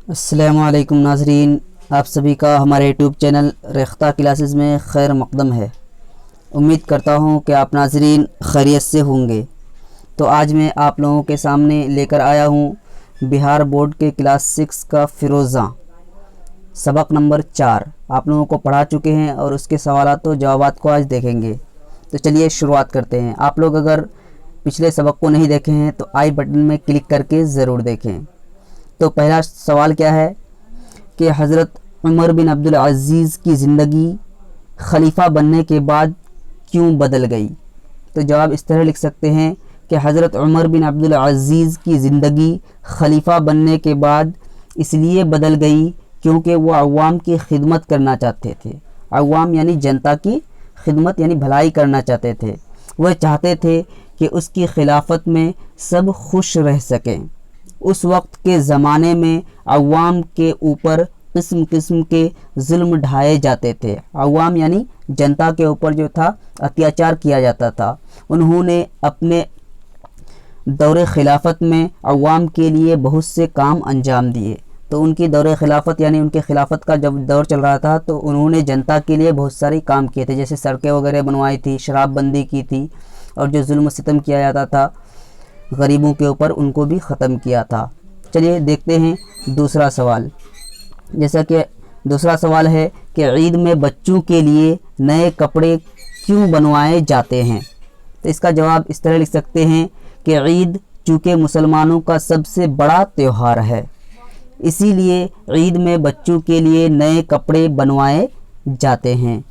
अस्सलामु अलैकुम नाज़रीन, आप सभी का हमारे यूट्यूब चैनल रेख्ता क्लासेस में खैर मक़दम है। उम्मीद करता हूँ कि आप नाज़रीन खैरियत से होंगे। तो आज मैं आप लोगों के सामने लेकर आया हूँ बिहार बोर्ड के क्लास 6 का फ़िरोज़ा सबक नंबर 4 आप लोगों को पढ़ा चुके हैं और उसके सवालात व जवाबात को आज देखेंगे। तो चलिए शुरुआत करते हैं। आप लोग अगर पिछले सबक को नहीं देखे हैं तो आई बटन में क्लिक करके ज़रूर देखें। तो पहला सवाल क्या है कि हज़रत उमर बिन अब्दुल अज़ीज़ की ज़िंदगी खलीफा बनने के बाद क्यों बदल गई। तो जवाब इस तरह लिख सकते हैं कि हज़रत उमर बिन अब्दुल अज़ीज़ की ज़िंदगी खलीफा बनने के बाद इसलिए बदल गई क्योंकि वो अवाम की खिदमत करना चाहते थे। अवाम यानी जनता की खिदमत यानी भलाई करना चाहते थे। वह चाहते थे कि उसकी खिलाफत में सब खुश रह सकें। उस वक्त के ज़माने में अवाम के ऊपर किस्म किस्म के जुल्म ढाए जाते थे। अवाम यानी जनता के ऊपर जो था अत्याचार किया जाता था। उन्होंने अपने दौरे खिलाफत में अवाम के लिए बहुत से काम अंजाम दिए। तो उनकी दौरे खिलाफत यानी उनके खिलाफत का जब दौर चल रहा था तो उन्होंने जनता के लिए बहुत सारे काम किए थे, जैसे सड़कें वगैरह बनवाई थी, शराबबंदी की थी और जो जुल्म सितम किया जाता था गरीबों के ऊपर उनको भी ख़त्म किया था। चलिए देखते हैं दूसरा सवाल। जैसा कि दूसरा सवाल है कि ईद में बच्चों के लिए नए कपड़े क्यों बनवाए जाते हैं। तो इसका जवाब इस तरह लिख सकते हैं कि ईद चूँकि मुसलमानों का सबसे बड़ा त्यौहार है, इसीलिए ईद में बच्चों के लिए नए कपड़े बनवाए जाते हैं।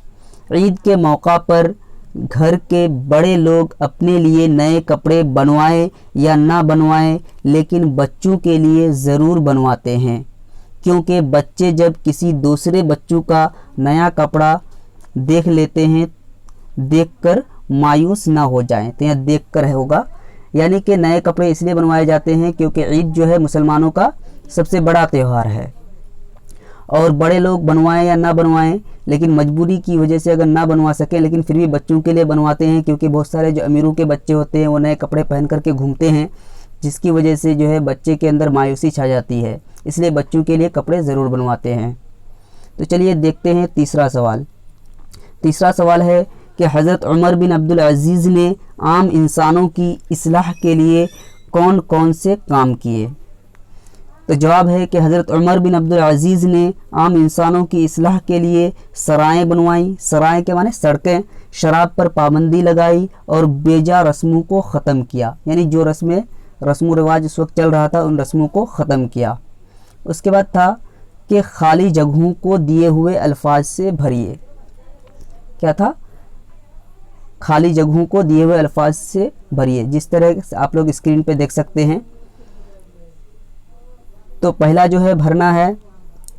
ईद के मौका पर घर के बड़े लोग अपने लिए नए कपड़े बनवाएं या ना बनवाएं, लेकिन बच्चों के लिए ज़रूर बनवाते हैं, क्योंकि बच्चे जब किसी दूसरे बच्चों का नया कपड़ा देख लेते हैं देखकर मायूस ना हो जाएं। तो यहाँ देखकर होगा, यानी कि नए कपड़े इसलिए बनवाए जाते हैं क्योंकि ईद जो है मुसलमानों का सबसे बड़ा त्यौहार है। और बड़े लोग बनवाएं या ना बनवाएं, लेकिन मजबूरी की वजह से अगर ना बनवा सकें लेकिन फिर भी बच्चों के लिए बनवाते हैं, क्योंकि बहुत सारे जो अमीरों के बच्चे होते हैं वो नए कपड़े पहन करके घूमते हैं, जिसकी वजह से जो है बच्चे के अंदर मायूसी छा जाती है। इसलिए बच्चों के लिए कपड़े ज़रूर बनवाते हैं। तो चलिए देखते हैं तीसरा सवाल। तीसरा सवाल है कि हज़रत उमर बिन अब्दुल अज़ीज़ ने आम इंसानों की इस्लाह के लिए कौन कौन से काम किए। तो जवाब है कि हज़रत उमर बिन अब्दुल अज़ीज़ ने आम इंसानों की इस्लाह के लिए सराएँ बनवाई। सराएँ के माने सड़कें। शराब पर पाबंदी लगाई और बेजा रस्मों को ख़त्म किया, यानी जो रस्म रिवाज उस वक्त चल रहा था उन रस्मों को ख़त्म किया। उसके बाद था कि खाली जगहों को दिए हुए अल्फाज से भरिए। क्या था? खाली जगहों को दिए हुए अल्फाज से भरिए, जिस तरह आप लोग स्क्रीन पे देख सकते हैं। तो पहला जो है भरना है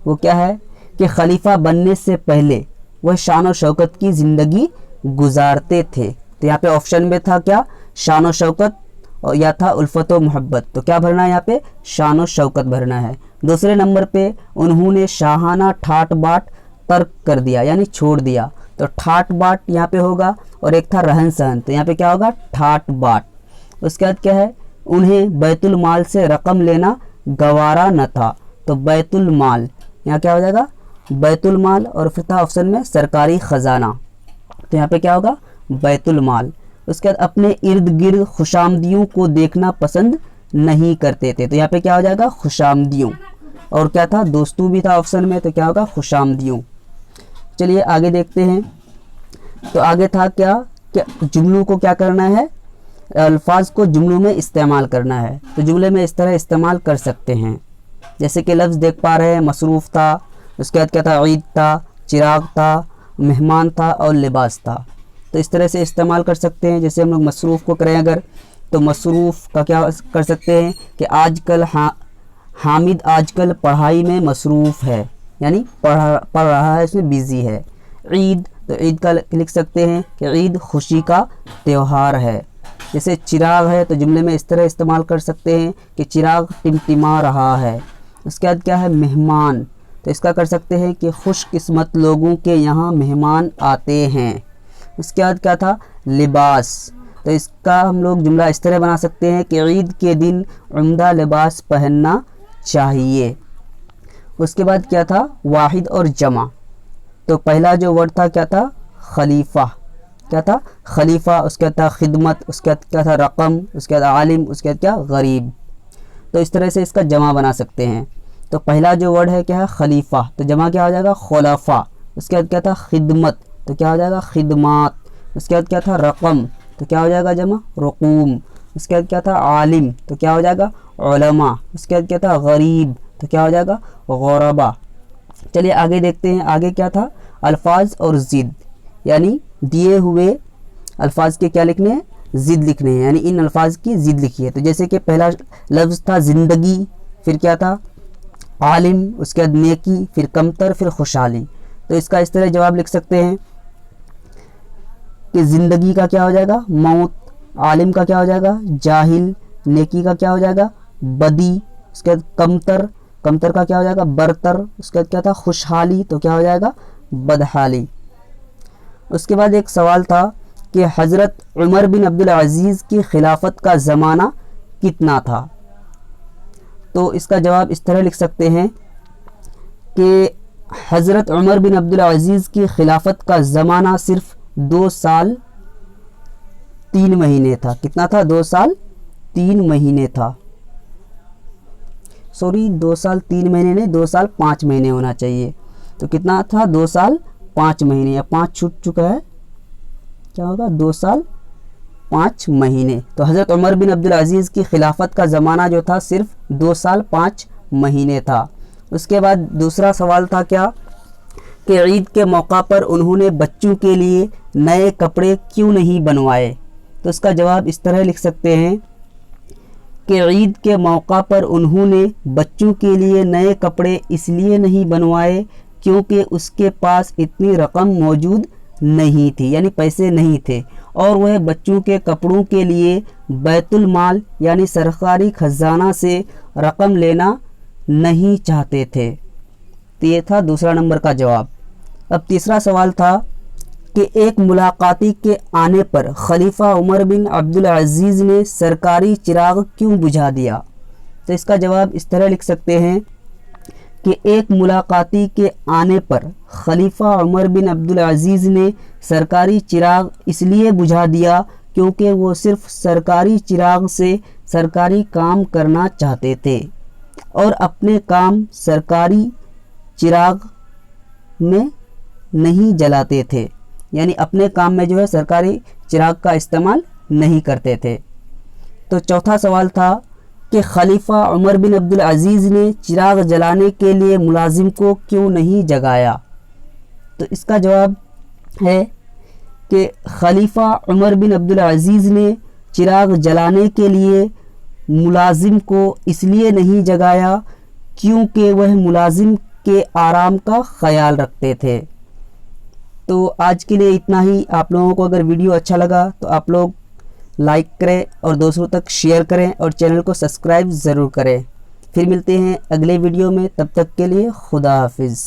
वो क्या है कि खलीफा बनने से पहले वह शान और शौकत की ज़िंदगी गुजारते थे। तो यहाँ पे ऑप्शन में था क्या? शान और शौकत, और या था उल्फत व मोहब्बत। तो क्या भरना है यहाँ पे? शान और शौकत भरना है। दूसरे नंबर पे उन्होंने शाहाना ठाट बाट तर्क कर दिया, यानी छोड़ दिया। तो ठाट बाट यहाँ पे होगा, और एक था रहन सहन। तो यहाँ पे क्या होगा? ठाट बाट। उसके बाद क्या है? उन्हें बैतुल माल से रकम लेना गवारा न था। तो बैतुल माल यहाँ क्या हो जाएगा? बैतुल माल, और फिर था ऑप्शन में सरकारी ख़जाना। तो यहाँ पे क्या होगा? बैतुल माल। उसके बाद अपने इर्द गिर्द खुशामदियों को देखना पसंद नहीं करते थे। तो यहाँ पे क्या हो जाएगा? खुशामदियों। और क्या था? दोस्तों भी था ऑप्शन में, तो क्या होगा? खुशामदियों। चलिए आगे देखते हैं। तो आगे था क्या जुमलों को क्या करना है? अल्फाज को जुमलों में इस्तेमाल करना है। तो जुमले में इस तरह इस्तेमाल कर सकते हैं, जैसे कि लफ्ज़ देख पा रहे हैं, मसरूफ़ था, उसके बाद क्या था? ईद था, चिराग था, मेहमान था और लिबास था। तो इस तरह से इस्तेमाल कर सकते हैं। जैसे हम लोग मसरूफ़ को करें अगर, तो मसरूफ़ का क्या कर सकते हैं कि आजकल हामिद आजकल पढ़ाई में मसरूफ़ है, यानी पढ़ रहा है, इसमें बिज़ी है। ईद, तो ईद का लिख सकते हैं कि ईद खुशी का त्यौहार है। जैसे चिराग है तो जुमले में इस तरह इस्तेमाल कर सकते हैं कि चिराग टिमटिमा रहा है। उसके बाद क्या है? मेहमान, तो इसका कर सकते हैं कि खुशकिस्मत लोगों के यहाँ मेहमान आते हैं। उसके बाद क्या था? लिबास, तो इसका हम लोग जुमला इस तरह बना सकते हैं कि ईद के दिन उम्दा लिबास पहनना चाहिए। اس کے بعد کیا تھا واحد اور جمع. تو پہلا جو ورڈ تھا کیا تھا خلیفہ. کیا تھا خلیفہ. اس کے بعد تھا خدمت. اس کے بعد کیا تھا رقم. اس کے بعد عالم. اس کے بعد کیا غریب. تو اس طرح سے اس کا جمع بنا سکتے ہیں. تو پہلا جو ورڈ ہے کیا ہے خلیفہ, تو جمع کیا ہو جائے گا خلفاء. اس کے بعد کیا تھا خدمت, تو کیا ہو جائے گا خدمات. اس کے بعد کیا تھا رقم, تو کیا ہو جائے گا جمع رقوم. اس کے بعد کیا تھا عالم, تو کیا ہو جائے گا علماء. اس کے بعد کیا تھا غریب, تو کیا ہو جائے گا غربا. چلیے آگے دیکھتے ہیں. آگے کیا تھا الفاظ اور ضد, یعنی دیے ہوئے الفاظ کے کیا لکھنے ہیں ضد لکھنے ہیں, یعنی ان الفاظ کی ضد لکھی ہے. تو جیسے کہ پہلا لفظ تھا زندگی, پھر کیا تھا عالم, اس کے بعد نیکی, پھر کمتر, پھر خوشحالی. تو اس کا اس طرح جواب لکھ سکتے ہیں کہ زندگی کا کیا ہو جائے گا موت, عالم کا کیا ہو جائے گا جاہل, نیکی کا کیا ہو جائے گا بدی, اس کے بعد کمتر کا کیا ہو جائے گا برتر, اس کے بعد کیا تھا خوشحالی, تو کیا ہو جائے گا بدحالی. اس کے بعد ایک سوال تھا کہ حضرت عمر بن عبدالعزیز کی خلافت کا زمانہ کتنا تھا. تو اس کا جواب اس طرح لکھ سکتے ہیں کہ حضرت عمر بن عبدالعزیز کی خلافت کا زمانہ صرف 2 سال 3 مہینے تھا. کتنا تھا 2 سال 3 مہینے تھا. 2 سال 3 مہینے نہیں, 2 سال 5 مہینے ہونا چاہیے. تو کتنا تھا 2 سال 5 مہینے, یا 5 چھوٹ چکا ہے, کیا ہوگا 2 سال 5 مہینے. تو حضرت عمر بن عبدالعزیز کی خلافت کا زمانہ جو تھا صرف 2 سال 5 مہینے تھا. اس کے بعد دوسرا سوال تھا کیا کہ عید کے موقع پر انہوں نے بچوں کے لیے نئے کپڑے کیوں نہیں بنوائے. تو اس کا جواب اس طرح لکھ سکتے ہیں کہ عید کے موقع پر انہوں نے بچوں کے لیے نئے کپڑے اس لیے نہیں بنوائے کیونکہ اس کے پاس اتنی رقم موجود نہیں تھی, یعنی پیسے نہیں تھے, اور وہ بچوں کے کپڑوں کے لیے بیت المال یعنی سرکاری خزانہ سے رقم لینا نہیں چاہتے تھے. تو یہ تھا دوسرا نمبر کا جواب. اب تیسرا سوال تھا کہ ایک ملاقاتی کے آنے پر خلیفہ عمر بن عبدالعزیز نے سرکاری چراغ کیوں بجھا دیا. تو اس کا جواب اس طرح لکھ سکتے ہیں کہ ایک ملاقاتی کے آنے پر خلیفہ عمر بن عبدالعزیز نے سرکاری چراغ اس لیے بجھا دیا کیونکہ وہ صرف سرکاری چراغ سے سرکاری کام کرنا چاہتے تھے اور اپنے کام سرکاری چراغ میں نہیں جلاتے تھے, یعنی اپنے کام میں جو ہے سرکاری چراغ کا استعمال نہیں کرتے تھے. تو چوتھا سوال تھا کہ خلیفہ عمر بن عبدالعزیز نے چراغ جلانے کے لیے ملازم کو کیوں نہیں جگایا. تو اس کا جواب ہے کہ خلیفہ عمر بن عبدالعزیز نے چراغ جلانے کے لیے ملازم کو اس لیے نہیں جگایا کیونکہ وہ ملازم کے آرام کا خیال رکھتے تھے. تو آج کے لیے اتنا ہی. آپ لوگوں کو اگر ویڈیو اچھا لگا تو آپ لوگ لائک کریں اور دوسروں تک شیئر کریں اور چینل کو سبسکرائب ضرور کریں. پھر ملتے ہیں اگلے ویڈیو میں, تب تک کے لیے خدا حافظ.